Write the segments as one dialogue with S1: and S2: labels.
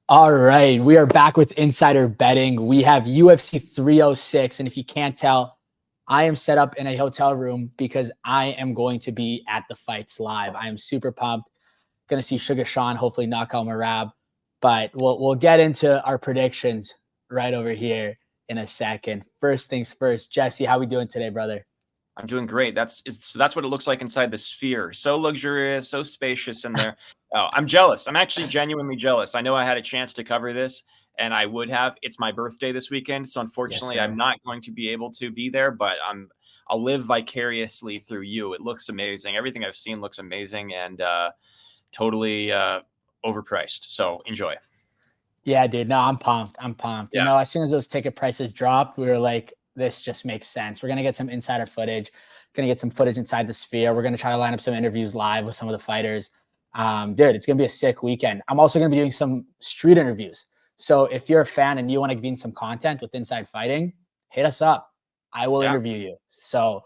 S1: All right, we are back with Insider Betting. We have UFC 306, and if you can't tell, I am set up in a hotel room because I am going to be at the fights live. I am super pumped. Going to see Sugar Sean hopefully knock out Merab, but we'll get into our predictions right over here in a second. First things first, Jesse, how we doing today, brother?
S2: I'm doing great. That's what it looks like inside the sphere. So luxurious, so spacious in there. Oh, I'm jealous. I'm actually genuinely jealous. I know I had a chance to cover this, and I would have. It's my birthday this weekend, so unfortunately,
S1: Yes,
S2: I'm not going to be able to be there. But I'll live vicariously through you. It looks amazing. Everything I've seen looks amazing, and totally overpriced. So enjoy.
S1: Yeah, dude. No, I'm pumped.
S2: Yeah.
S1: You know, as soon as those ticket prices dropped, we were like, this just makes sense. We're going to get some insider footage, going to get some footage inside the sphere. We're going to try to line up some interviews live with some of the fighters. Dude, it's going to be a sick weekend. I'm also going to be doing some street interviews. So if you're a fan and you want to be in some content with Inside Fighting, hit us up. I will interview you. So,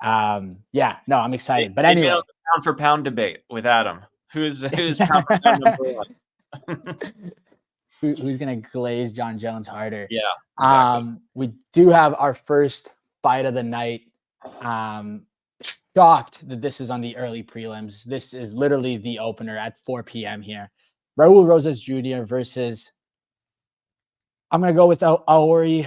S1: yeah, no, I'm excited. But anyway.
S2: Pound for pound debate with Adam. Who's pound for pound number one?
S1: Who's going to glaze John Jones harder?
S2: Yeah, exactly.
S1: We do have our first fight of the night. Shocked that this is on the early prelims. This is literally the opener at 4 p.m. here. Raul Rosas Jr. versus, I'm going to go with Aori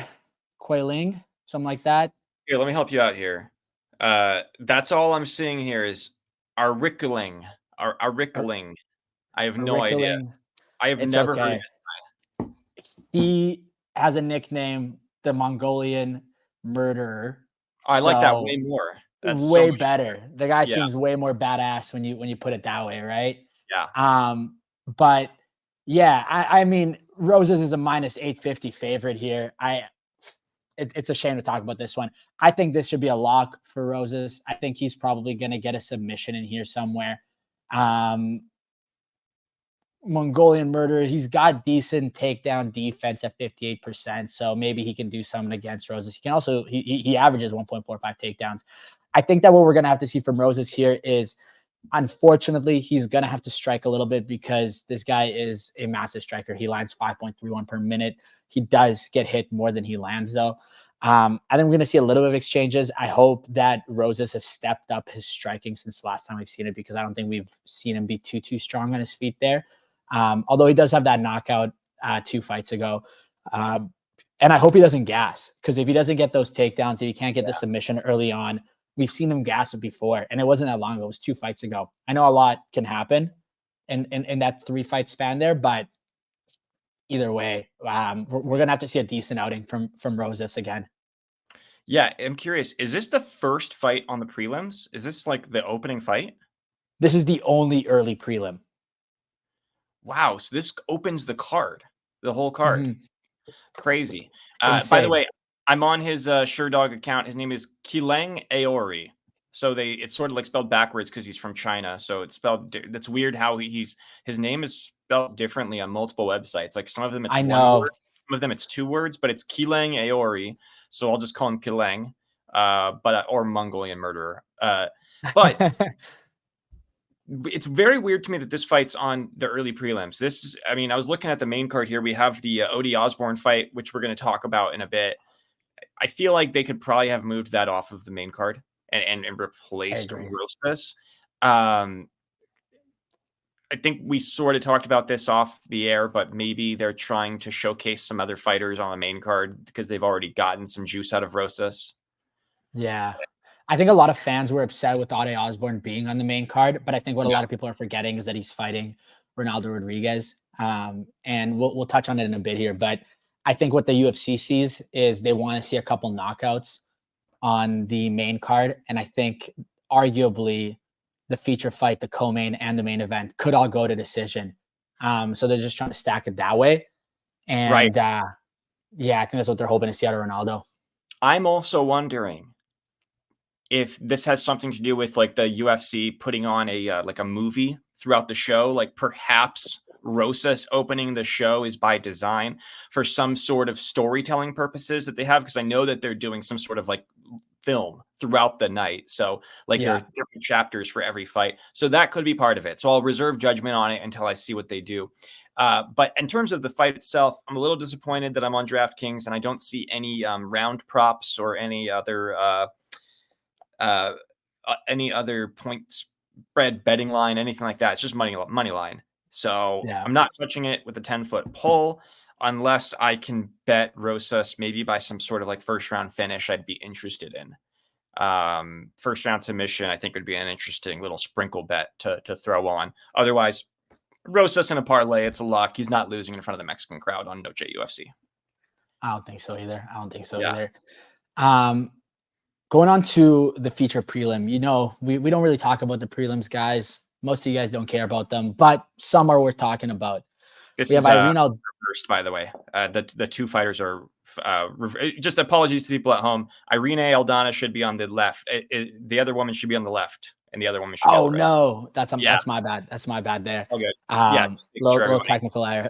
S1: Quileng, something like that.
S2: Here, let me help you out here. That's all I'm seeing here is Quileng. Quileng. I have no idea. I have never heard of this guy.
S1: He has a nickname, the Mongolian Murderer.
S2: I like that way more.
S1: That's way better. The guy seems way more badass when you put it that way, right?
S2: Yeah.
S1: But yeah, I mean, Rosas is a minus 850 favorite here. It's a shame to talk about this one. I think this should be a lock for Rosas. I think he's probably going to get a submission in here somewhere. Mongolian Murderer, he's got decent takedown defense at 58%, so maybe he can do something against Rosas. He can also, he averages 1.45 takedowns. I think that what we're going to have to see from Rosas here is, unfortunately, he's going to have to strike a little bit because this guy is a massive striker. He lands 5.31 per minute. He does get hit more than he lands, though. I think we're going to see a little bit of exchanges. I hope that Rosas has stepped up his striking since the last time we've seen it, because I don't think we've seen him be too strong on his feet there. Although he does have that knockout 2 fights ago. And I hope he doesn't gas, because if he doesn't get those takedowns, if he can't get the submission early on, we've seen him gas it before, and it wasn't that long ago. It was 2 fights ago. I know a lot can happen in that 3-fight span there, but either way, we're going to have to see a decent outing from Rosas again.
S2: Yeah, I'm curious. Is this the first fight on the prelims? Is this like the opening fight?
S1: This is the only early prelim.
S2: Wow, so this opens the card, the whole card.
S1: Mm-hmm.
S2: Crazy. By the way, I'm on his SureDog account. His name is Quileng Aori. So it's sort of like spelled backwards because he's from China. So it's spelled. That's weird how his name is spelled differently on multiple websites. Like some of them it's one word, some of them it's 2 words, but it's Quileng Aori. So I'll just call him Quileng, or Mongolian Murderer. But it's very weird to me that this fight's on the early prelims. I was looking at the main card here. We have the Osbourne fight, which we're going to talk about in a bit. I feel like they could probably have moved that off of the main card and replaced Rosas. I think we sort of talked about this off the air, but maybe they're trying to showcase some other fighters on the main card because they've already gotten some juice out of Rosas.
S1: Yeah. I think a lot of fans were upset with Ade Osbourne being on the main card, but I think what a lot of people are forgetting is that he's fighting Ronaldo Rodriguez. And we'll touch on it in a bit here, but I think what the UFC sees is they want to see a couple knockouts on the main card. And I think arguably the feature fight, the co-main and the main event could all go to decision. So they're just trying to stack it that way. And I think that's what they're hoping to see out of Ronaldo.
S2: I'm also wondering if this has something to do with like the UFC putting on a movie throughout the show. Like perhaps Rosas opening the show is by design for some sort of storytelling purposes that they have, because I know that they're doing some sort of like film throughout the night. So there are different chapters for every fight. So that could be part of it. So I'll reserve judgment on it until I see what they do. But in terms of the fight itself, I'm a little disappointed that I'm on DraftKings and I don't see any round props or any other point spread betting line, anything like that. It's just money line. So I'm not touching it with a 10-foot pull unless I can bet Rosas maybe by some sort of like first round finish I'd be interested in. First round submission, I think would be an interesting little sprinkle bet to throw on. Otherwise, Rosas in a parlay, it's a lock. He's not losing in front of the Mexican crowd on Noche UFC.
S1: I don't think so either. Going on to the feature prelim, we don't really talk about the prelims, guys. Most of you guys don't care about them, but some are worth talking about.
S2: We have Irene reversed, by the way. The two fighters are just apologies to people at home. Irene Aldana should be on the left. The other woman should be on the left, and the other woman should be on the right.
S1: No, that's my bad. That's my bad there.
S2: Okay.
S1: Little technical error.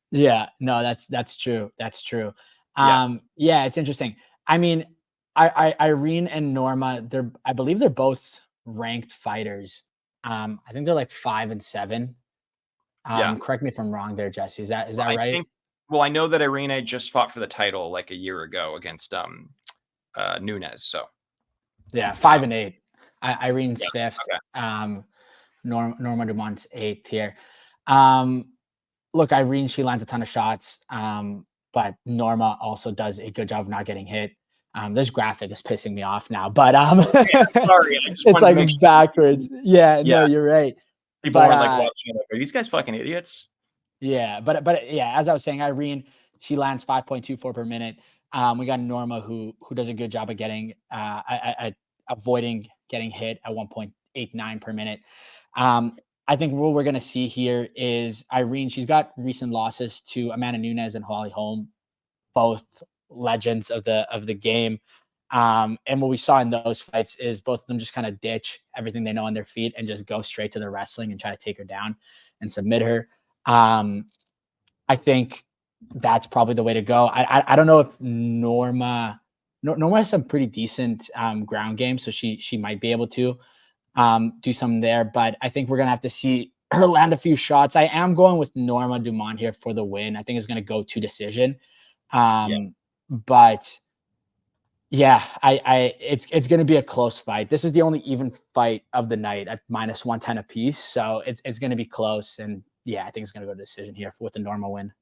S1: Yeah, no, that's true. That's true. Yeah, it's interesting. I mean, Irene and Norma, I believe they're both ranked fighters. I think they're like 5 and 7. Correct me if I'm wrong there, Jesse. Is that right?
S2: I know that Irene just fought for the title like a year ago against Nunes. So
S1: 5 and 8. Irene's 5th. Okay. Norma Dumont's 8th here. Look, Irene, she lands a ton of shots. But Norma also does a good job of not getting hit. This graphic is pissing me off now, but
S2: sorry,
S1: it's like backwards. Yeah, no, you're right.
S2: People are like watching, are these guys fucking idiots?
S1: Yeah, but yeah, as I was saying, Irene, she lands 5.24 per minute. We got Norma who does a good job of getting avoiding getting hit at 1.89 per minute. I think what we're going to see here is Irene. She's got recent losses to Amanda Nunes and Holly Holm, both legends of the game. And what we saw in those fights is both of them just kind of ditch everything they know on their feet and just go straight to the wrestling and try to take her down and submit her. I think that's probably the way to go. I don't know if Norma has some pretty decent ground game, so she might be able to do something there, but I think we're gonna have to see her land a few shots. I am going with Norma Dumont here for the win. I think it's gonna go to decision. But yeah, it's gonna be a close fight. This is the only even fight of the night at -110 apiece, so it's gonna be close. And yeah, I think it's gonna go to decision here with the Norma win.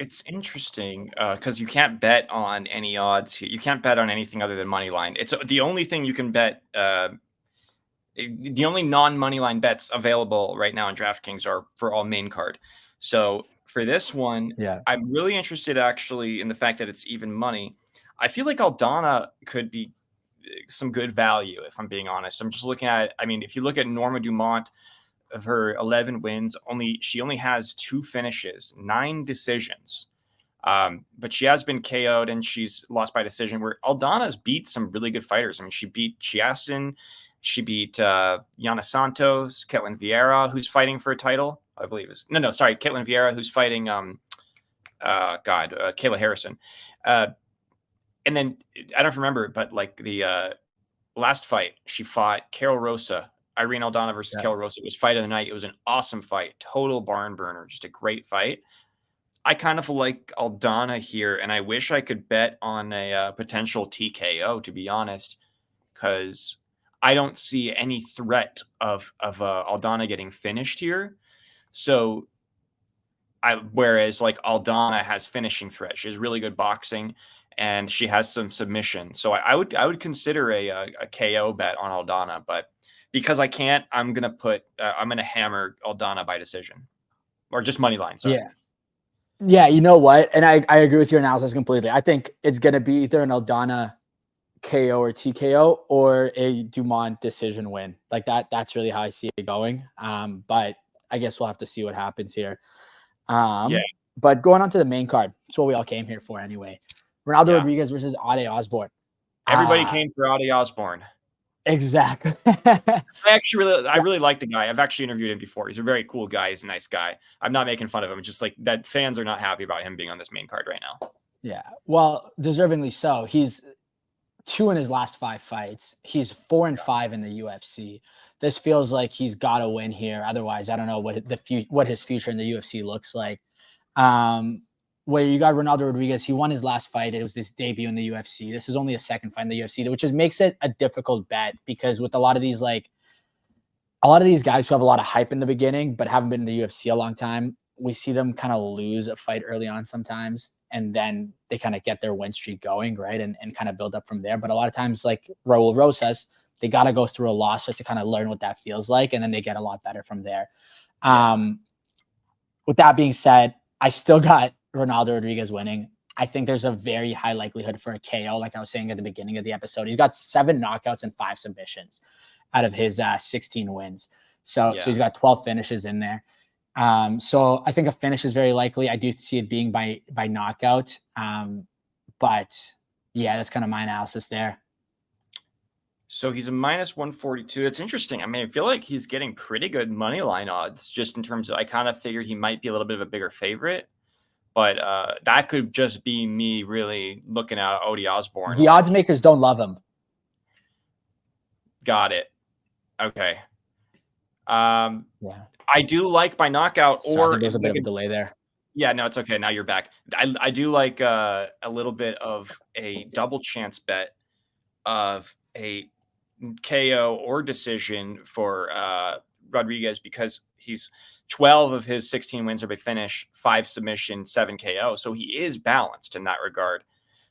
S2: It's interesting because you can't bet on any odds here. You can't bet on anything other than money line. It's the only thing you can bet. The only non-money line bets available right now on DraftKings are for all main card. So for this one, I'm really interested actually in the fact that it's even money. I feel like Aldana could be some good value, if I'm being honest. I'm just looking at it. I mean, if you look at Norma Dumont, of her 11 wins, she only has 2 finishes, 9 decisions. But she has been KO'd and she's lost by decision, where Aldana's beat some really good fighters. I mean, she beat Chiasson, she beat Yana Santos, Ketlin Vieira, who's fighting for a title, I believe Ketlin Vieira, who's fighting Kayla Harrison. And then I don't remember, but like the last fight, she fought Carol Rosa. Irene Aldana versus Carol Rosa. It was fight of the night. It was an awesome fight. Total barn burner. Just a great fight. I kind of like Aldana here, and I wish I could bet on a potential TKO, to be honest, because I don't see any threat of Aldana getting finished here. So whereas like Aldana has finishing threat. She has really good boxing, and she has some submission. So I would consider a KO bet on Aldana, but because I can't, I'm gonna hammer Aldana by decision, or just money line. Sorry.
S1: Yeah. You know what? And I agree with your analysis completely. I think it's gonna be either an Aldana KO or TKO or a Dumont decision win. Like that. That's really how I see it going. But I guess we'll have to see what happens here. But going on to the main card, that's what we all came here for anyway. Ronaldo Rodriguez versus Ade Osbourne.
S2: Everybody came for Ade Osbourne.
S1: Exactly.
S2: I really like the guy. I've actually interviewed him before. He's a very cool guy. He's a nice guy. I'm not making fun of him. It's just like that fans are not happy about him being on this main card right now.
S1: Yeah. Well, deservingly so. He's 2 in his last 5 fights. He's 4 and 5 in the UFC. this feels like he's got to win here. Otherwise, I don't know what his future in the UFC looks like. Where you got Ronaldo Rodriguez, he won his last fight. It was this debut in the UFC. This is only a second fight in the UFC, which makes it a difficult bet because with a lot of these guys who have a lot of hype in the beginning but haven't been in the UFC a long time, we see them kind of lose a fight early on sometimes, and then they kind of get their win streak going, right, and kind of build up from there. But a lot of times, like Raul Rosas, they got to go through a loss just to kind of learn what that feels like, and then they get a lot better from there. With that being said, I still got Ronaldo Rodriguez winning. I think there's a very high likelihood for a KO, like I was saying at the beginning of the episode. He's got 7 knockouts and 5 submissions out of his 16 wins. So he's got 12 finishes in there. So I think a finish is very likely. I do see it being by knockout. But yeah, that's kind of my analysis there.
S2: So he's a minus 142. It's interesting. I mean, I feel like he's getting pretty good money line odds just in terms of, I kind of figured he might be a little bit of a bigger favorite, but that could just be me really looking at Odie Osbourne.
S1: The odds makers don't love him.
S2: Got it. Okay. I do like by knockout, or
S1: there's a bit of a delay there.
S2: Yeah, no, it's okay. Now you're back. I do like a little bit of a double chance bet of a KO or decision for Rodriguez because he's 12 of his 16 wins are by finish, 5 submission, 7 KO. So he is balanced in that regard.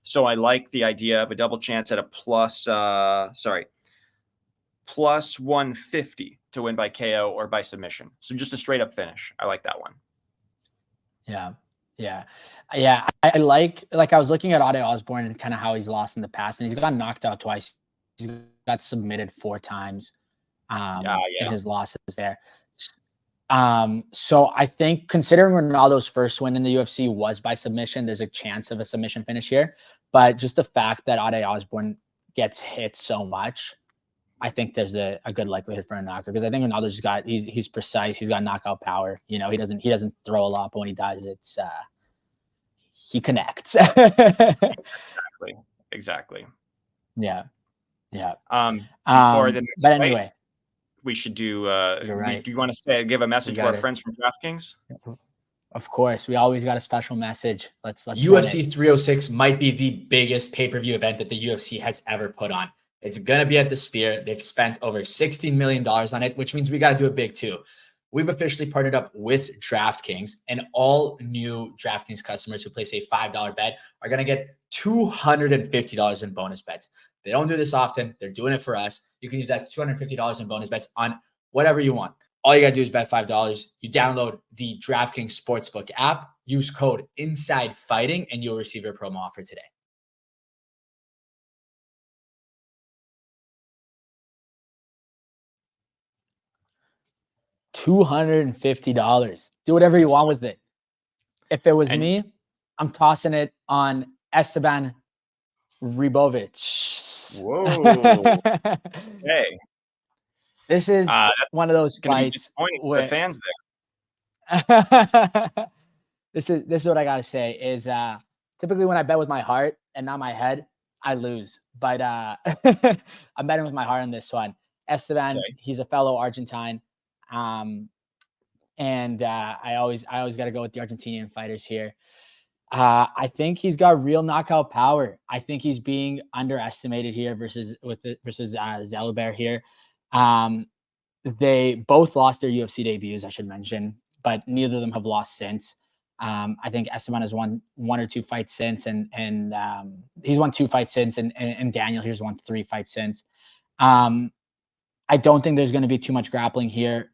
S2: So I like the idea of a double chance at a plus 150 to win by KO or by submission. So just a straight up finish. I like that one.
S1: Yeah. I like I was looking at Odie Osbourne and kind of how he's lost in the past, and he's got knocked out twice. He's got submitted 4 times in his losses there. So I think considering Ronaldo's first win in the UFC was by submission, there's a chance of a submission finish here. But just the fact that Odie Osbourne gets hit so much, I think there's a good likelihood for a knocker because I think Ronaldo's he's precise. He's got knockout power. You know, he doesn't throw a lot, but when he does, it's he connects.
S2: Exactly.
S1: Yeah.
S2: Before the next
S1: but anyway,
S2: fight, we should do.
S1: You're right.
S2: Do you want to give a message to our friends from DraftKings?
S1: Of course, we always got a special message. Let's
S3: UFC 306 might be the biggest pay-per-view event that the UFC has ever put on. It's gonna be at the Sphere. They've spent over $16 million on it, which means we got to do it big too. We've officially partnered up with DraftKings, and all new DraftKings customers who place a $5 bet are going to get $250 in bonus bets. They don't do this often. They're doing it for us. You can use that $250 in bonus bets on whatever you want. All you got to do is bet $5. You download the DraftKings Sportsbook app, use code INSIDEFIGHTING, and you'll receive your promo offer today.
S1: $250. Do whatever you want with it. If it was me, I'm tossing it on Esteban Ribovic.
S2: Whoa. Hey.
S1: This is one of those fights
S2: where the fans
S1: there. This is what I gotta say is typically when I bet with my heart and not my head, I lose. But I'm betting with my heart on this one. Esteban, he's a fellow Argentine. And I always got to go with the Argentinian fighters here. I think he's got real knockout power. I think he's being underestimated here versus Zellhuber here. They both lost their UFC debuts, I should mention, but neither of them have lost since. I think Esteban has won 1 or 2 fights since, and he's won 2 fights since, and Daniel here's won 3 fights since. I don't think there's going to be too much grappling here.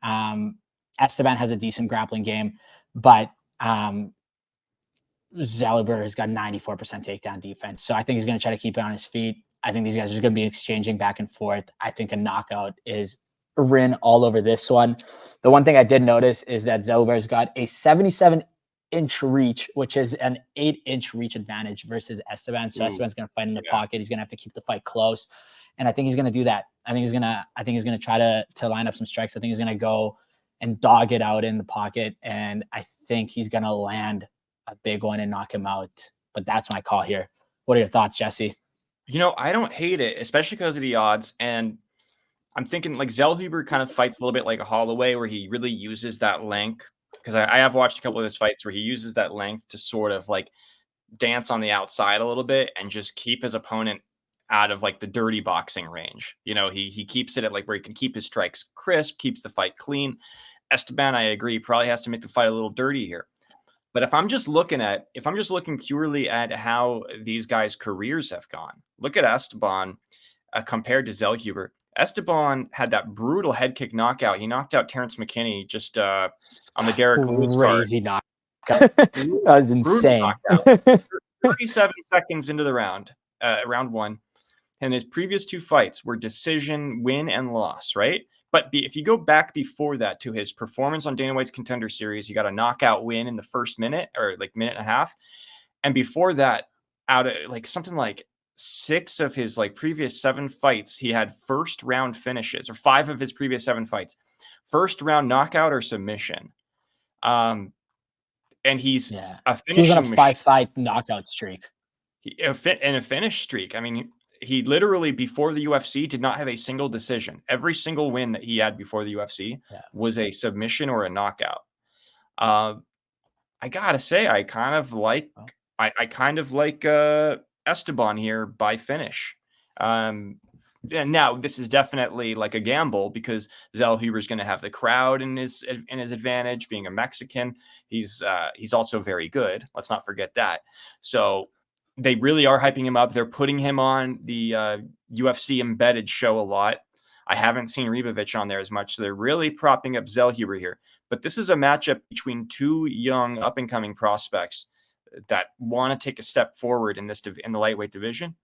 S1: Esteban has a decent grappling game, but Zellhuber has got 94% takedown defense. So I think he's going to try to keep it on his feet. I think these guys are going to be exchanging back and forth. I think a knockout is written all over this one. The one thing I did notice is that Zellhuber's got a 77-inch reach, which is an 8-inch reach advantage versus Esteban. So Esteban's going to fight in the pocket. He's going to have to keep the fight close. And I think he's going to do that. I think he's going to try to line up some strikes. I think he's going to go and dog it out in the pocket. And I think he's going to land a big one and knock him out. But that's my call here. What are your thoughts, Jesse?
S2: You know, I don't hate it, especially because of the odds. And I'm thinking like Zellhuber kind of fights a little bit like a Holloway, where he really uses that length. Because I have watched a couple of his fights where he uses that length to sort of like dance on the outside a little bit and just keep his opponent out of like the dirty boxing range. You know, he keeps it at like where he can keep his strikes crisp, keeps the fight clean. Esteban, I agree, probably has to make the fight a little dirty here. But if I'm just looking purely at how these guys' careers have gone, look at Esteban compared to Zellhuber. Esteban had that brutal head kick knockout. He knocked out Terrence McKinney just on the Derek Woods card.
S1: Crazy knockout. That was insane.
S2: 37 seconds into the round, round one. And his previous 2 fights were decision, win, and loss, right? But if you go back before that to his performance on Dana White's Contender Series, he got a knockout win in the first minute or like minute and a half. And before that, out of like something like 6 of his like previous 7 fights, he had first round finishes, or 5 of his previous 7 fights, first round knockout or submission. And he's a finishing.
S1: He was on a 5-fight knockout streak.
S2: And a finish streak. I mean, he literally before the UFC did not have a single decision. Every single win that he had before the UFC was a submission or a knockout. I gotta say, I kind of like Esteban here by finish. And now this is definitely like a gamble because Zellhuber is going to have the crowd in his advantage. Being a Mexican, he's also very good. Let's not forget that. So they really are hyping him up. They're putting him on the UFC embedded show a lot. I haven't seen Robivics on there as much. So they're really propping up Zellhuber here. But this is a matchup between 2 young up-and-coming prospects that want to take a step forward in the lightweight division.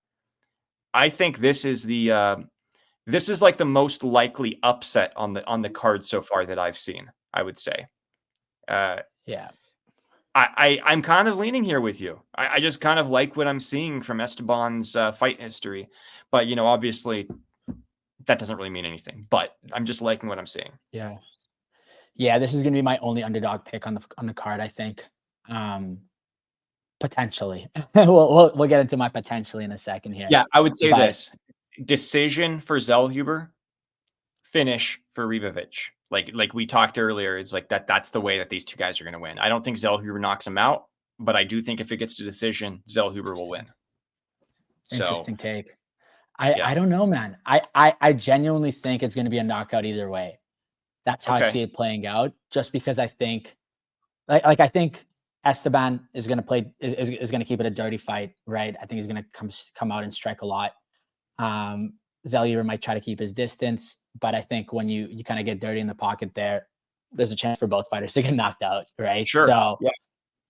S2: I think this is like the most likely upset on the card so far that I've seen, I would say. I'm kind of leaning here with you. I just kind of like what I'm seeing from Esteban's fight history. But, you know, obviously that doesn't really mean anything. But I'm just liking what I'm seeing.
S1: Yeah, this is going to be my only underdog pick on the card, I think. Potentially. we'll get into my potentially in a second here.
S2: Yeah, I would say this. Decision for Zellhuber, finish for Robivics. Like we talked earlier, is like that's the way that these 2 guys are going to win. I don't think Zellhuber knocks him out, but I do think if it gets to decision, Zellhuber will win.
S1: Interesting take. I don't know, man. I genuinely think it's going to be a knockout either way. That's how I see it playing out. Just because I think, I think Esteban is going to play is going to keep it a dirty fight, right? I think he's going to come out and strike a lot. Zellhuber might try to keep his distance, but I think when you kind of get dirty in the pocket there's a chance for both fighters to get knocked out, right?
S2: Sure.
S1: So,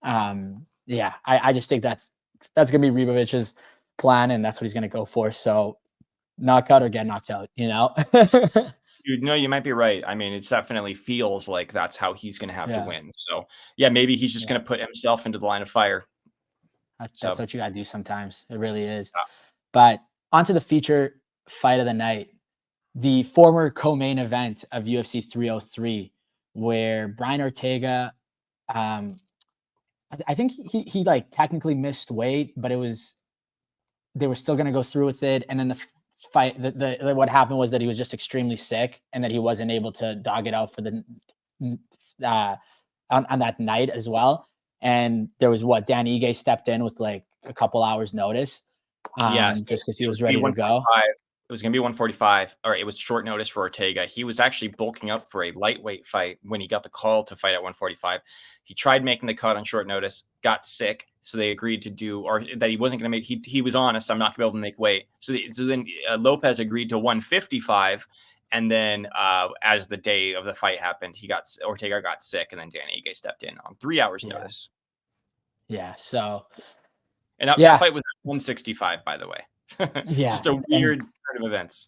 S1: I just think that's going to be Robivics' plan, and that's what he's going to go for. So, knockout or get knocked out, you know?
S2: Dude, no, you might be right. I mean, it definitely feels like that's how he's going to have to win. So, yeah, maybe he's just going to put himself into the line of fire.
S1: That's what you got to do sometimes. It really is. But onto the feature fight of the night, the former co-main event of UFC 303, where Brian Ortega, I think he like technically missed weight, but they were still going to go through with it. And then the fight, what happened was that he was just extremely sick and that he wasn't able to dog it out for the on that night as well. And there was Dan Ige stepped in with like a couple hours notice. Just because he was ready to go.
S2: It was going to be 145, or it was short notice for Ortega. He was actually bulking up for a lightweight fight when he got the call to fight at 145. He tried making the cut on short notice, got sick, so they agreed to do, or that he wasn't going to make. He was honest. I'm not going to be able to make weight. So then Lopez agreed to 155, and then as the day of the fight happened, Ortega got sick, and then Dan Ige stepped in on 3 hours notice.
S1: Yeah. So.
S2: And that fight was at 165, by the way. Just a weird turn of events.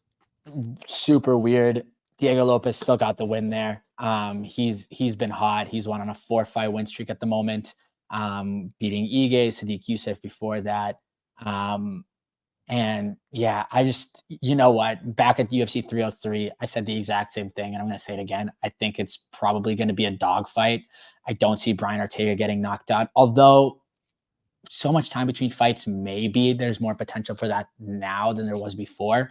S1: Super weird. Diego Lopes still got the win there. He's been hot. He's on a 4-fight win streak at the moment, beating Ige, Sadiq Youssef before that. And yeah, I just, you know what, back at UFC 303, I said the exact same thing, and I'm going to say it again. I think it's probably going to be a dogfight. I don't see Brian Ortega getting knocked out, although so much time between fights, maybe there's more potential for that now than there was before.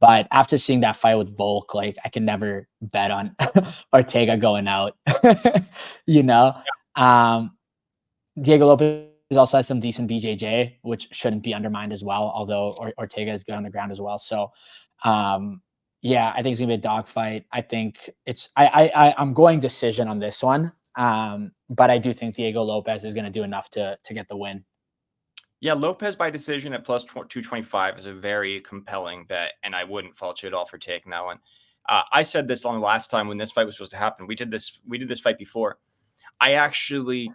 S1: But after seeing that fight with Volk, like I can never bet on Ortega going out. you know, Diego Lopes also has some decent BJJ, which shouldn't be undermined as well. Although Ortega is good on the ground as well. So, yeah, I think it's gonna be a dogfight. I think I'm going decision on this one. But I do think Diego Lopes is gonna do enough to get the win.
S2: Yeah, Lopez by decision at plus 225 is a very compelling bet, and I wouldn't fault you at all for taking that one. I said this on the last time when this fight was supposed to happen. We did this fight before. I actually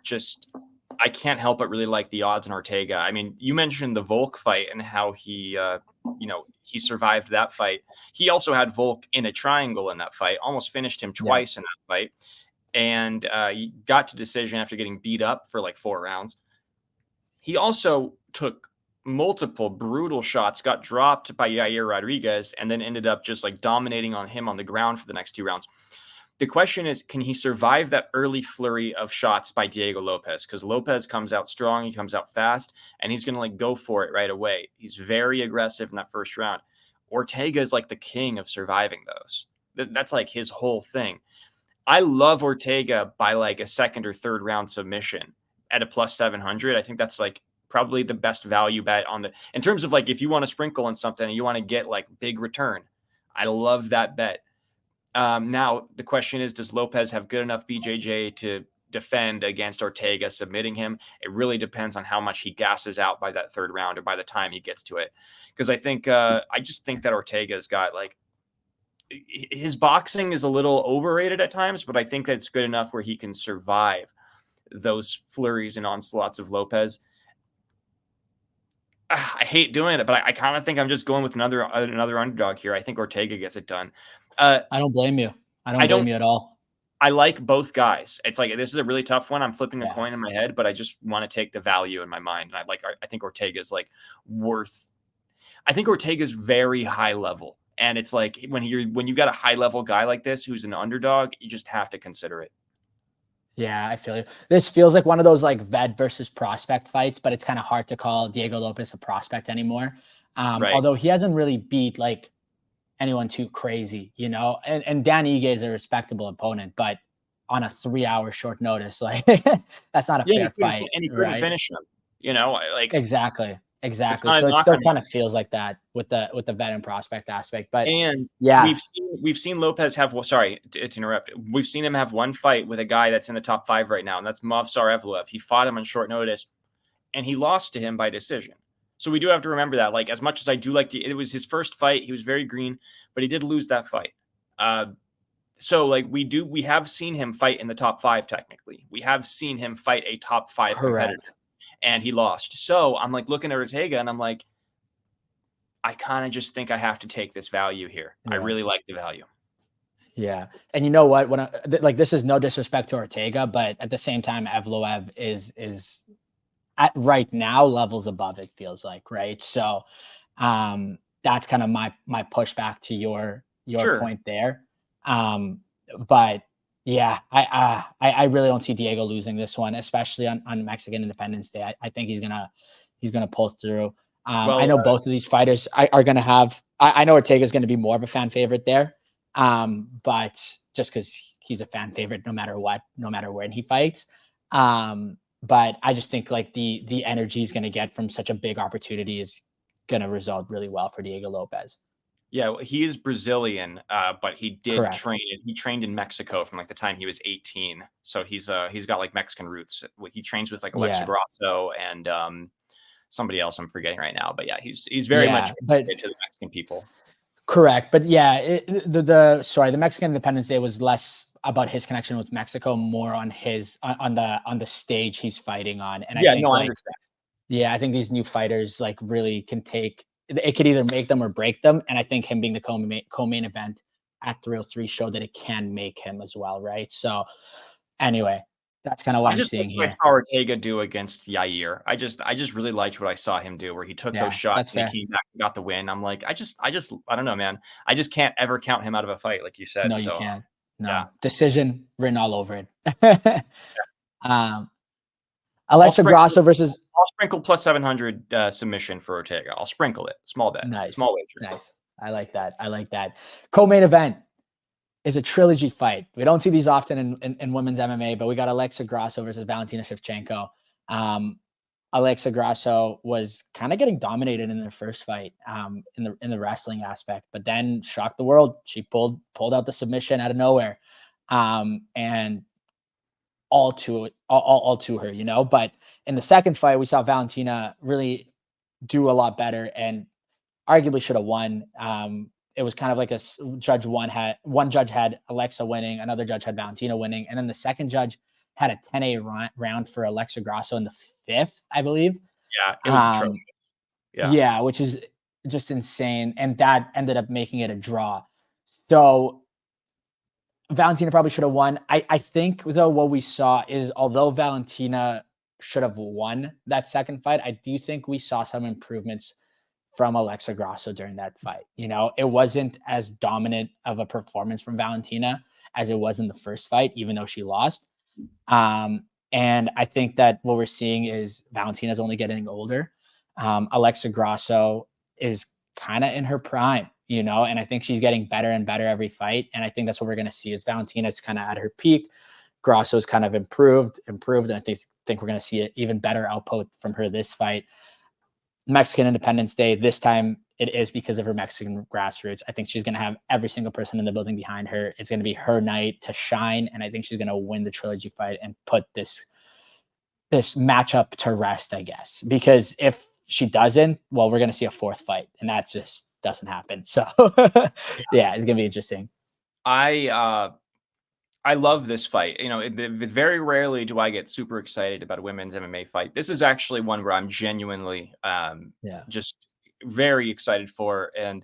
S2: I can't help but really like the odds on Ortega. I mean, you mentioned the Volk fight and how he survived that fight. He also had Volk in a triangle in that fight, almost finished him twice in that fight, and he got to decision after getting beat up for like 4 rounds. He also took multiple brutal shots, got dropped by Yair Rodriguez, and then ended up just like dominating on him on the ground for the next 2 rounds. The question is, can he survive that early flurry of shots by Diego Lopes? Because Lopez comes out strong, he comes out fast, and he's going to like go for it right away. He's very aggressive in that first round. Ortega is like the king of surviving those. That's like his whole thing. I love Ortega by like a second or third round submission at a plus 700. I think that's like probably the best value bet in terms of like, if you want to sprinkle on something and you want to get like big return, I love that bet. Now the question is, does Lopez have good enough BJJ to defend against Ortega submitting him? It really depends on how much he gasses out by that third round or by the time he gets to it. Because I think, I just think that Ortega's got like, his boxing is a little overrated at times, but I think that it's good enough where he can survive those flurries and onslaughts of Lopez. I hate doing it, but I kind of think I'm just going with another underdog here. I think Ortega gets it done.
S1: I don't blame you. I don't blame you at all.
S2: I like both guys. It's like, this is a really tough one. I'm flipping a coin in my head, but I just want to take the value in my mind. And I think Ortega's like I think Ortega's very high level. And it's like when you got a high level guy like this, who's an underdog, you just have to consider it.
S1: Yeah, I feel you. This feels like one of those like vet versus prospect fights, but it's kind of hard to call Diego Lopes a prospect anymore.
S2: Right.
S1: Although he hasn't really beat like anyone too crazy, you know, and Dan Ige is a respectable opponent, but on a 3-hour short notice, like that's not a fair fight.
S2: And he couldn't finish him, you know, like
S1: exactly. So it still kind of feels like that with the vet and prospect aspect. But
S2: we've seen Lopez have. Well, sorry to interrupt. We've seen him have one fight with a guy that's in the top 5 right now, and that's Movsar Evloev. He fought him on short notice, and he lost to him by decision. So we do have to remember that. Like, as much as I do like it was his first fight, he was very green, but he did lose that fight. So like we have seen him fight in the top 5. Technically, we have seen him fight a top 5 competitor. And he lost. So I'm like looking at Ortega and I'm like, I kind of just think I have to take this value here. Yeah. I really like the value.
S1: Yeah. And you know what? When this is no disrespect to Ortega, but at the same time, Evloev is at right now levels above, it feels like, right? So that's kind of my pushback to your point there. But yeah, I really don't see Diego losing this one, especially on Mexican Independence Day. I think he's gonna pull through. I know both of these fighters are gonna have. I know Ortega is gonna be more of a fan favorite there, but just because he's a fan favorite no matter what, no matter when he fights. But I just think like the energy he's gonna get from such a big opportunity is gonna result really well for Diego Lopes.
S2: Yeah, he is Brazilian, but he did
S1: Correct.
S2: train. He trained in Mexico from like the time he was 18. So he's got like Mexican roots. He trains with like Alexa Grasso and somebody else I'm forgetting right now. But yeah, he's very much connected to the Mexican people.
S1: Correct, but yeah, the Mexican Independence Day was less about his connection with Mexico, more on his on the stage he's fighting on. And I understand. Yeah, I think these new fighters like really can take. It could either make them or break them. And I think him being the co-main event at 303 showed that it can make him as well, right? So anyway, that's kind of what I'm seeing here.
S2: I saw Ortega do against Yair. I just really liked what I saw him do, where he took those shots and he came back and got the win. I'm like, I don't know, man. I just can't ever count him out of a fight, like you said.
S1: No, you can't. No. Decision written all over it. Alexa Grasso versus...
S2: I'll sprinkle plus 700 submission for Ortega. I'll sprinkle it. Small bet.
S1: Nice.
S2: Small wager.
S1: Nice. I like that. I like that. Co-main event is a trilogy fight. We don't see these often in women's MMA, but we got Alexa Grasso versus Valentina Schevchenko. Alexa Grasso was kind of getting dominated in their first fight in the wrestling aspect, but then shocked the world. She pulled out the submission out of nowhere, and all to her, you know. But in the second fight, we saw Valentina really do a lot better and arguably should have won. It was kind of like one judge had Alexa winning, another judge had Valentina winning, and then the second judge had a 10-8 round for Alexa Grasso in the fifth, I believe.
S2: Yeah, it was atrocious.
S1: Yeah, which is just insane, and that ended up making it a draw. So Valentina probably should have won. I think, though, what we saw is, although Valentina should have won that second fight, I do think we saw some improvements from Alexa Grasso during that fight. You know, it wasn't as dominant of a performance from Valentina as it was in the first fight, even though she lost. And I think that what we're seeing is Valentina's only getting older. Alexa Grasso is kind of in her prime, you know, and I think she's getting better and better every fight. And I think that's what we're going to see is Valentina's kind of at her peak. Grasso's kind of improved. And I think we're going to see an even better output from her this fight. Mexican Independence Day, this time it is because of her Mexican grassroots. I think she's going to have every single person in the building behind her. It's going to be her night to shine, and I think she's going to win the trilogy fight and put this matchup to rest, I guess. Because if she doesn't, well, we're going to see a fourth fight, and that just doesn't happen. So, yeah, it's going to be interesting.
S2: I love this fight. You know, very rarely do I get super excited about a women's MMA fight. This is actually one where I'm genuinely just very excited for. And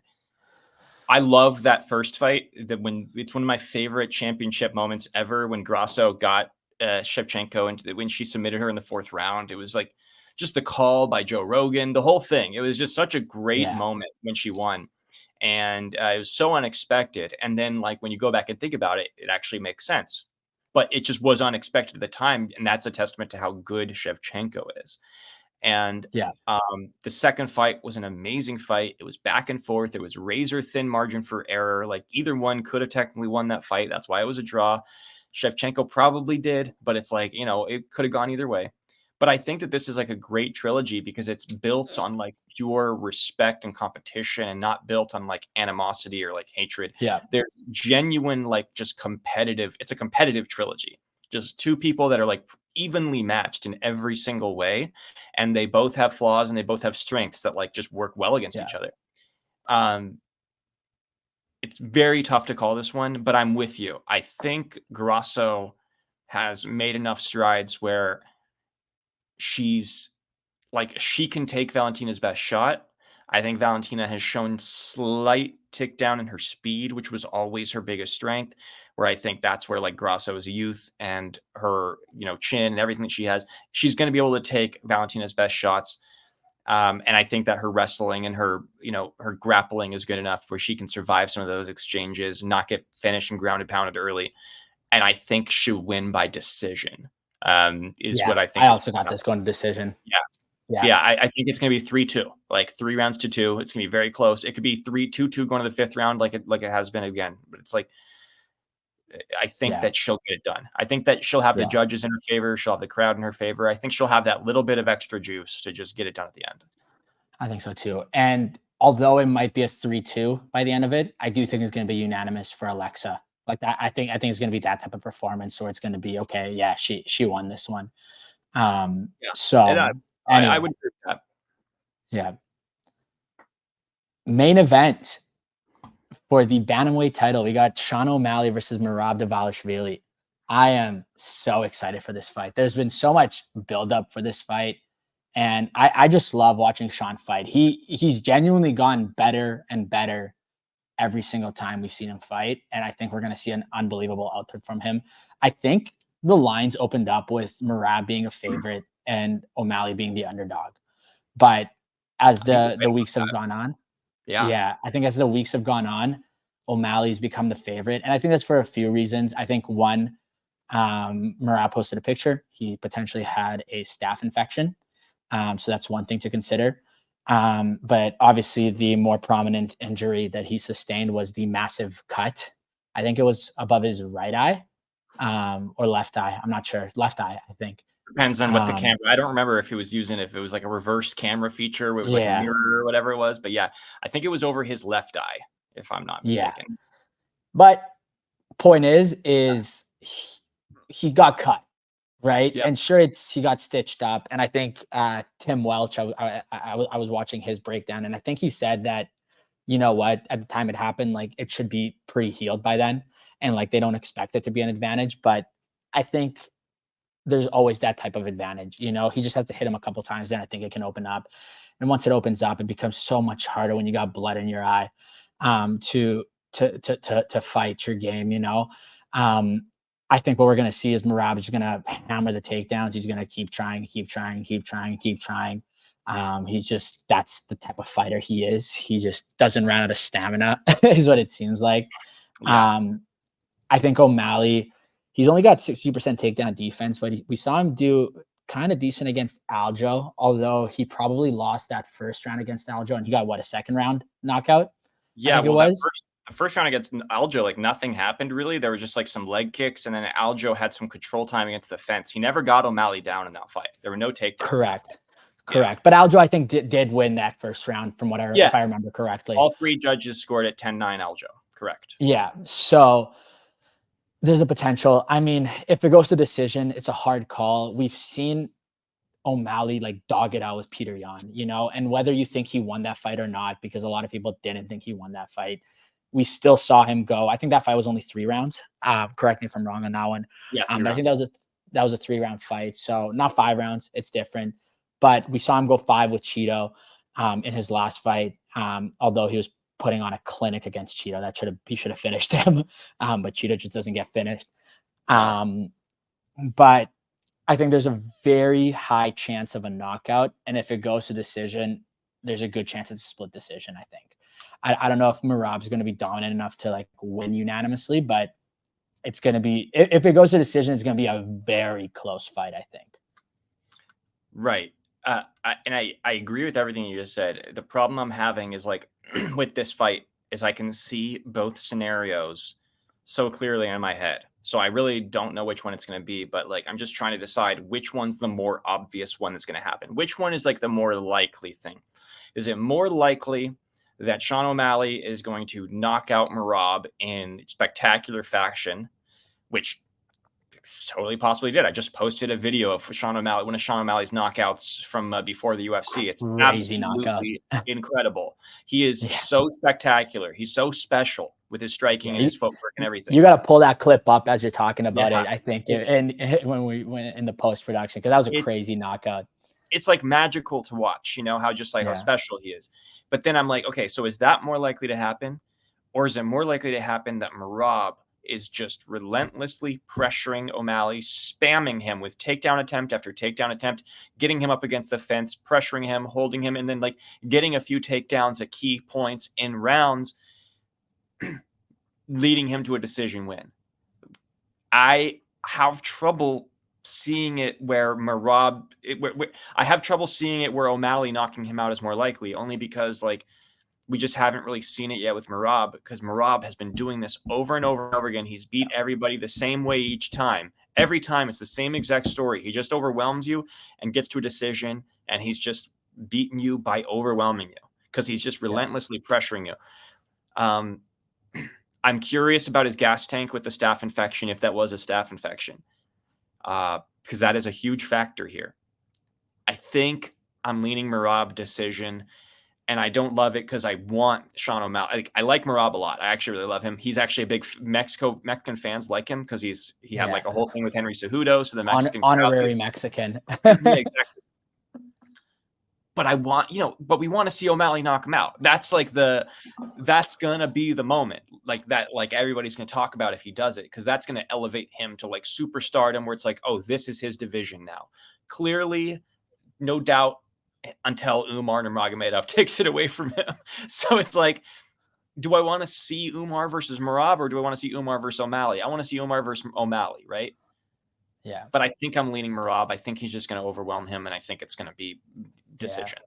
S2: I love that first fight. It's one of my favorite championship moments ever, when Grasso got Shevchenko and when she submitted her in the fourth round. It was like just the call by Joe Rogan, the whole thing. It was just such a great moment when she won. And it was so unexpected. And then, like, when you go back and think about it, it actually makes sense. But it just was unexpected at the time. And that's a testament to how good Shevchenko is. And the second fight was an amazing fight. It was back and forth. It was razor thin margin for error. Like, either one could have technically won that fight. That's why it was a draw. Shevchenko probably did, but it's like, you know, it could have gone either way. But I think that this is like a great trilogy because it's built on like pure respect and competition, and not built on like animosity or like hatred.
S1: Yeah.
S2: There's genuine, like, just competitive. It's a competitive trilogy. Just two people that are like evenly matched in every single way. And they both have flaws and they both have strengths that like just work well against each other. It's very tough to call this one, but I'm with you. I think Grasso has made enough strides where she can take Valentina's best shot. I think Valentina has shown slight tick down in her speed, which was always her biggest strength, where I think that's where like Grasso is a youth and her, you know, chin and everything that she has, she's going to be able to take Valentina's best shots. And I think that her wrestling and her, you know, her grappling is good enough where she can survive some of those exchanges, not get finished and grounded pounded early. And I think she'll win by decision. What I think.
S1: I also got this going to decision.
S2: I think it's going to be 3-2, like 3 rounds to 2. It's going to be very close. It could be 3-2 going to the 5th round, like it has been again. But it's like, I think that she'll get it done. I think that she'll have the judges in her favor. She'll have the crowd in her favor. I think she'll have that little bit of extra juice to just get it done at the end.
S1: I think so too. And although it might be a 3-2 by the end of it, I do think it's going to be unanimous for Alexa. Like that, I think it's going to be that type of performance where it's going to be okay. Yeah, she won this one. So
S2: anyway. I would agree with that.
S1: Yeah. Main event for the bantamweight title, we got Sean O'Malley versus Merab Dvalishvili. I am so excited for this fight. There's been so much buildup for this fight, and I just love watching Sean fight. He's genuinely gone better and better every single time we've seen him fight. And I think we're going to see an unbelievable output from him. I think the lines opened up with Merab being a favorite and O'Malley being the underdog. But as the weeks have gone on, I think as the weeks have gone on, O'Malley's become the favorite. And I think that's for a few reasons. I think one, Merab posted a picture. He potentially had a staph infection. So that's one thing to consider. But obviously the more prominent injury that he sustained was the massive cut. I think it was above his right eye, or left eye. I'm not sure. Left eye, I think.
S2: Depends on what the camera. I don't remember if he was using, if it was like a reverse camera feature where it was like a mirror or whatever it was. But yeah, I think it was over his left eye, if I'm not mistaken.
S1: Yeah. But point is he got cut, right? Yep. And sure, he got stitched up. And I think Tim Welch, I was watching his breakdown, and I think he said that, you know what, at the time it happened, like it should be pretty healed by then, and like they don't expect it to be an advantage. But I think there's always that type of advantage. You know, he just has to hit him a couple times, then I think it can open up. And once it opens up, it becomes so much harder when you got blood in your eye to fight your game, you know. I think what we're going to see is Merab is going to hammer the takedowns. He's going to keep trying. He's just, that's the type of fighter he is. He just doesn't run out of stamina is what it seems like. Yeah. I think O'Malley, he's only got 60% takedown defense, but we saw him do kind of decent against Aljo, although he probably lost that first round against Aljo, and he got, what, a second round knockout?
S2: Yeah, well, the first round against Aljo, like nothing happened really. There was just like some leg kicks, and then Aljo had some control time against the fence. He never got O'Malley down in that fight. There were no takedowns.
S1: Correct. Yeah. But Aljo, I think, did win that first round from what if I remember correctly.
S2: All three judges scored at 10-9 Aljo. Correct.
S1: Yeah. So there's a potential. I mean, if it goes to decision, it's a hard call. We've seen O'Malley like dog it out with Peter Yan, you know, and whether you think he won that fight or not, because a lot of people didn't think he won that fight, we still saw him go. I think that fight was only 3 rounds. Correct me if I'm wrong on that one.
S2: Yeah,
S1: but I think that was a 3-round fight. So not 5 rounds. It's different. But we saw him go 5 with Cheeto in his last fight. Although he was putting on a clinic against Cheeto, he should have finished him. But Cheeto just doesn't get finished. But I think there's a very high chance of a knockout. And if it goes to decision, there's a good chance it's a split decision, I think. I don't know if Merab's going to be dominant enough to like win unanimously, but it's going to be, if it goes to decision, it's going to be a very close fight, I think.
S2: Right. I agree with everything you just said. The problem I'm having is like with this fight is I can see both scenarios so clearly in my head. So I really don't know which one it's going to be, but like, I'm just trying to decide which one's the more obvious one that's going to happen. Which one is like the more likely thing? Is it more likely that Sean O'Malley is going to knock out Merab in spectacular fashion, which totally possibly did. I just posted a video of Sean O'Malley, one of Sean O'Malley's knockouts from before the UFC. It's
S1: crazy
S2: absolutely incredible. He is so spectacular. He's so special with his striking and his footwork and everything.
S1: You got to pull that clip up as you're talking about it, I think, and when we went in the post-production, because that was a crazy knockout.
S2: It's like magical to watch, you know, how just like how special he is. But then I'm like, okay, so is that more likely to happen? Or is it more likely to happen that Merab is just relentlessly pressuring O'Malley, spamming him with takedown attempt after takedown attempt, getting him up against the fence, pressuring him, holding him, and then like getting a few takedowns at key points in rounds, leading him to a decision win? I have trouble seeing it where Merab, I have trouble seeing it where O'Malley knocking him out is more likely, only because like we just haven't really seen it yet with Merab, because Merab has been doing this over and over and over again. He's beat everybody the same way each time. Every time it's the same exact story. He just overwhelms you and gets to a decision, and he's just beaten you by overwhelming you because he's just relentlessly pressuring you. I'm curious about his gas tank with the staph infection, if that was a staph infection, because that is a huge factor here. I think I'm leaning Merab decision. And I don't love it because I want Sean O'Malley. I like Merab a lot. I actually really love him. He's actually a big Mexican fans like him because he had like a whole thing with Henry Cejudo. So the Mexican
S1: honorary Mexican.
S2: Yeah, exactly. But we want to see O'Malley knock him out. That's like that's gonna be the moment like that. Like everybody's gonna talk about if he does it, because that's gonna elevate him to like superstardom, where it's like, oh, this is his division now. Clearly, no doubt. Until Umar Nurmagomedov takes it away from him. So it's like, do I want to see Umar versus Merab, or do I want to see Umar versus O'Malley? I want to see Umar versus O'Malley, right?
S1: Yeah.
S2: But I think I'm leaning Merab. I think he's just going to overwhelm him, and I think it's going to be decision.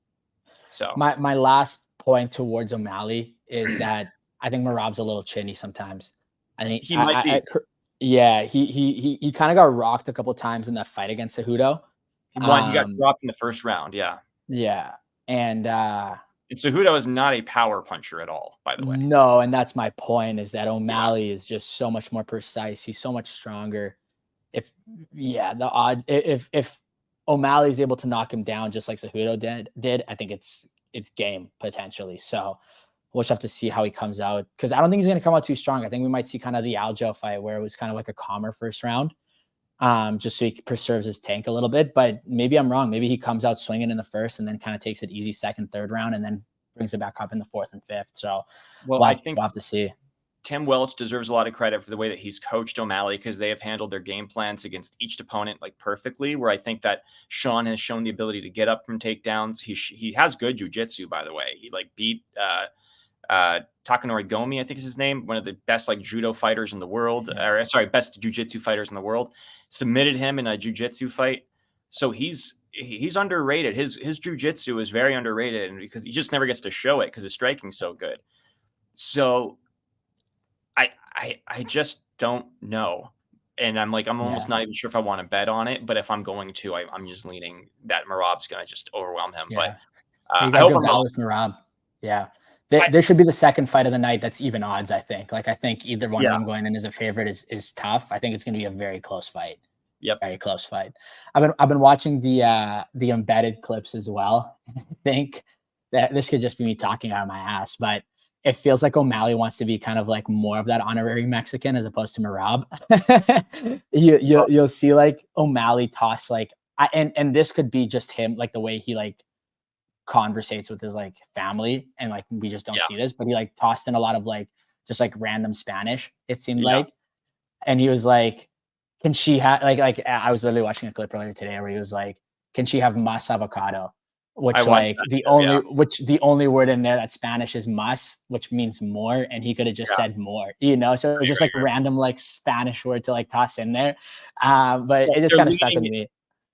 S2: So
S1: my last point towards O'Malley is that I think Merab's a little chinny sometimes. I think
S2: he might be.
S1: Yeah, he kind of got rocked a couple times in that fight against Cejudo.
S2: He got dropped in the first round. Yeah.
S1: Yeah. And
S2: Cejudo is not a power puncher at all, by the way.
S1: No, and that's my point, is that O'Malley is just so much more precise. He's so much stronger. If O'Malley is able to knock him down just like Cejudo did, I think it's game potentially. So we'll just have to see how he comes out, because I don't think he's going to come out too strong. I think we might see kind of the Aljo fight where it was kind of like a calmer first round, just so he preserves his tank a little bit. But maybe I'm wrong. Maybe he comes out swinging in the first and then kind of takes it easy second, third round, and then brings it back up in the fourth and fifth. So
S2: I think
S1: we'll have to see.
S2: Tim Welch deserves a lot of credit for the way that he's coached O'Malley, because they have handled their game plans against each opponent like perfectly, where I think that Sean has shown the ability to get up from takedowns. He has good jiu-jitsu, by the way. He like beat Takanori Gomi, I think is his name, one of the best like judo fighters in the world, or sorry, best jiu-jitsu fighters in the world. Submitted him in a jiu-jitsu fight. So he's underrated. His jiu-jitsu is very underrated, and because he just never gets to show it because his striking's so good. So I just don't know. And I'm almost not even sure if I want to bet on it, but if I'm going to, I'm just leaning that Merab's going to just overwhelm him.
S1: Yeah.
S2: But I hope
S1: Merab. Yeah. This should be the second fight of the night that's even odds, I think. Like, I think either one of them going in as a favorite is tough. I think it's going to be a very close fight.
S2: Yep.
S1: Very close fight. I've been watching the embedded clips as well. I think that this could just be me talking out of my ass, but it feels like O'Malley wants to be kind of like more of that honorary Mexican as opposed to Merab. You'll see like O'Malley toss like, and this could be just him, like the way he like conversates with his like family, and like we just don't see this, but he like tossed in a lot of like just like random Spanish, it seemed like, and he was like, can she have like I was literally watching a clip earlier today where he was like, can she have más avocado? Which like the only word in there that's Spanish is más, which means more, and he could have just said more, you know. So it was just like random like Spanish word to like toss in there, but it just kind of stuck with me.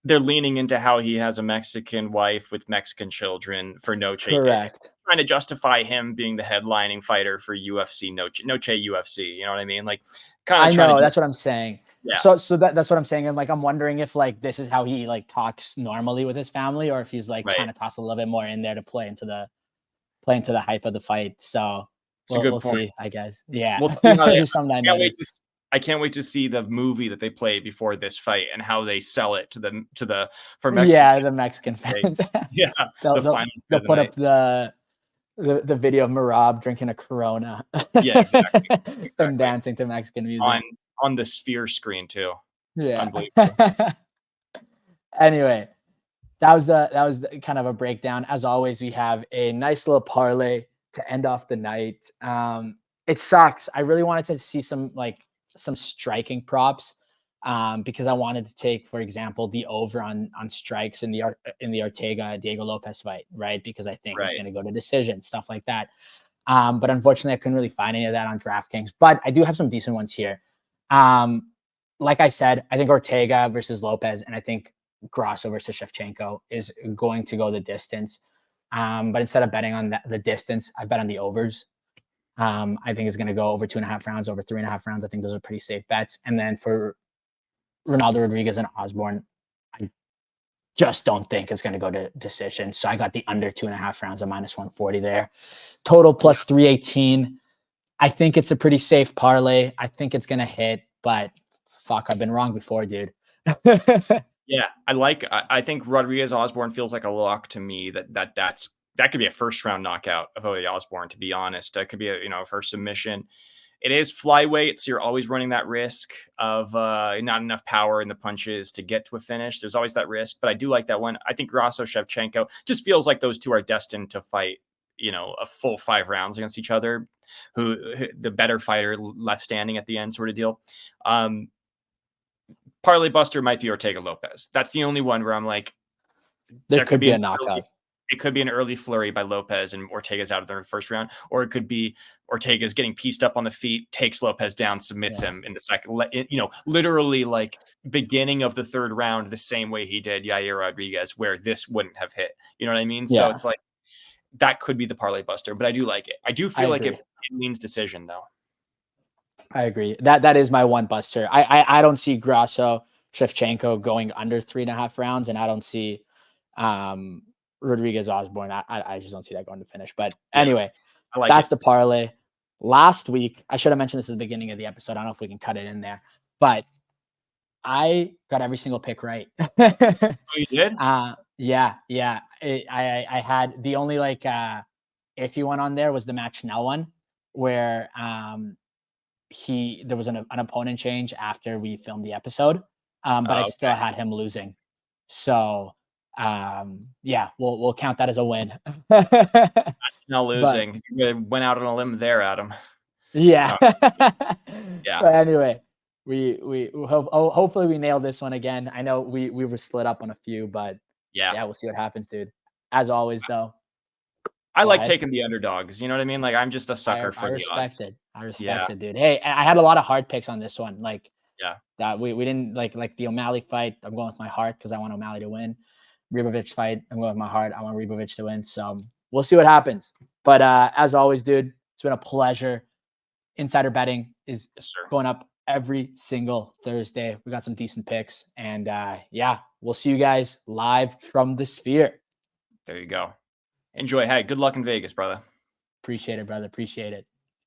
S2: They're leaning into how he has a Mexican wife with Mexican children for Noche.
S1: Correct.
S2: Trying to justify him being the headlining fighter for UFC Noche UFC. You know what I mean? Like, kind of.
S1: I know that's what I'm saying. Yeah. So that's what I'm saying. And like, I'm wondering if like this is how he like talks normally with his family, or if he's like trying to toss a little bit more in there to play into the hype of the fight. So we'll see, I guess. Yeah.
S2: We'll see how I can't wait to see the movie that they play before this fight and how they sell it to the Mexican.
S1: The Mexican fans.
S2: they'll
S1: put up the video of Merab drinking a Corona.
S2: Yeah, exactly.
S1: And dancing to Mexican music
S2: on the Sphere screen too.
S1: Yeah.
S2: Unbelievable.
S1: Anyway, that was kind of a breakdown. As always, we have a nice little parlay to end off the night. It sucks. I really wanted to see some striking props, because I wanted to take, for example, the over on strikes in the Ortega Diego Lopes fight, right? Because I think it's going to go to decision, stuff like that. But unfortunately, I couldn't really find any of that on DraftKings. But I do have some decent ones here. Like I said, I think Ortega versus Lopes, and I think Grasso versus Schevchenko is going to go the distance. But instead of betting on the distance, I bet on the overs. I think it's going to go over 2.5 rounds, over 3.5 rounds. I think those are pretty safe bets. And then for Ronaldo Rodriguez and Osbourne, I just don't think it's going to go to decision. So I got the under 2.5 rounds at -140 there. Total plus 318. I think it's a pretty safe parlay. I think it's going to hit, but fuck, I've been wrong before, dude.
S2: Yeah, I think Rodriguez Osbourne feels like a lock to me. That could be a first round knockout of Odie Osbourne, to be honest. That could be a first submission. It is flyweight, so you're always running that risk of not enough power in the punches to get to a finish. There's always that risk, but I do like that one. I think Grasso Schevchenko just feels like those two are destined to fight, a full 5 rounds against each other. Who the better fighter left standing at the end, sort of deal. Parlay buster might be Ortega Lopes. That's the only one where I'm like,
S1: there could be a knockout.
S2: It could be an early flurry by Lopes and Ortega's out of the first round, or it could be Ortega's getting pieced up on the feet, takes Lopes down, submits him in the second, literally like beginning of the third round, the same way he did Yair Rodriguez, where this wouldn't have hit. You know what I mean? So it's like, that could be the parlay buster, but I do like it. I do feel like it leans decision though.
S1: I agree. That is my one buster. I don't see Grasso Schevchenko going under 3.5 rounds, and I don't see Rodriguez Osbourne. I just don't see that going to finish. But anyway, that's the parlay. Last week, I should have mentioned this at the beginning of the episode. I don't know if we can cut it in there, but I got every single pick right.
S2: Oh, you did?
S1: Yeah. I had the only iffy one on there was the Matt Schnell one, where there was an opponent change after we filmed the episode, but I still had him losing. So we'll count that as a win.
S2: Now losing. You went out on a limb there, Adam.
S1: Yeah.
S2: Yeah.
S1: But anyway, we hopefully we nailed this one again. I know we were split up on a few, but yeah, we'll see what happens, dude. As always, though,
S2: I like taking the underdogs. You know what I mean? Like, I'm just a sucker for the odds.
S1: I respect it, dude. Hey, I had a lot of hard picks on this one. Like, that we didn't like the O'Malley fight. I'm going with my heart because I want O'Malley to win. Ribovic fight, I'm going with my heart. I want Ribovic to win. So we'll see what happens. But as always, dude, it's been a pleasure. Insider betting is going up every single Thursday. We got some decent picks. And we'll see you guys live from the Sphere.
S2: There you go. Enjoy. Hey, good luck in Vegas, brother.
S1: Appreciate it, brother. Appreciate it.